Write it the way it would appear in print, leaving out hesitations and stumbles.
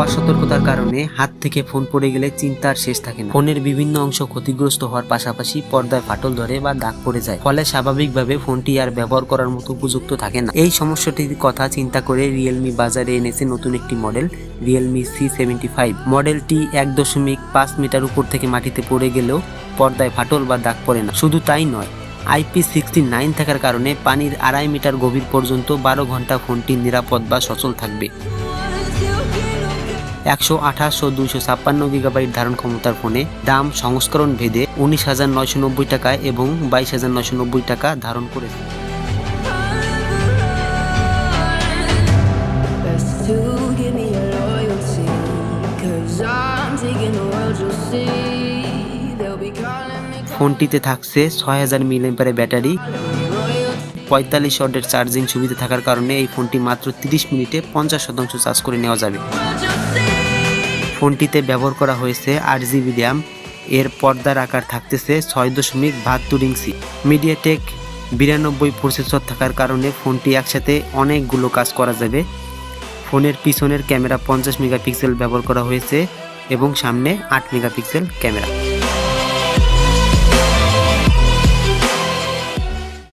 অসতর্কতার কারণে হাত থেকে ফোন পড়ে গেলে চিন্তার শেষ থাকে না। ফোনের বিভিন্ন অংশ ক্ষতিগ্রস্ত হওয়ার পাশাপাশি পর্দায় ফাটল ধরে বা দাগ পড়ে যায়, ফলে স্বাভাবিকভাবে ফোনটি আর ব্যবহার করার মতো উপযুক্ত থাকে না। এই সমস্যাটির কথা চিন্তা করে রিয়েলমি বাজারে এনেছে নতুন একটি মডেল, Realme C75। মডেলটি 1.5 মিটার উপর থেকে মাটিতে পড়ে গেলেও পর্দায় ফাটল বা দাগ পড়ে না। শুধু তাই নয়, IP69 থাকার কারণে পানির 2.5 মিটার গভীর পর্যন্ত 12 ঘন্টা ফোনটি নিরাপদ বা সচল থাকবে। 128 ও 256 গিগাবাইট ধারণ ক্ষমতার ফোনে দাম সংস্করণ ভেদে 19,990 টাকা এবং 22,990 টাকা ধারণ করেছে। ফোনটিতে থাকছে 6000 mAh ব্যাটারি, 45 ওয়াটের চার্জিং সুবিধা থাকার কারণে এই ফোনটি মাত্র 30 মিনিটে 50% চার্জ করে নেওয়া যাবে। ফোনটিতে ব্যবহার করা হয়েছে 8GB RAM, এর পর্দার আকার থাকতেছে 6.72 ইঞ্চি। মিডিয়াটেক 92 প্রসেসর থাকার কারণে ফোনটি একসাথে অনেকগুলো কাজ করা যাবে। ফোনের পিছনের ক্যামেরা 50 মেগাপিক্সেল ব্যবহার করা হয়েছে এবং সামনে 8 মেগাপিক্সেল ক্যামেরা।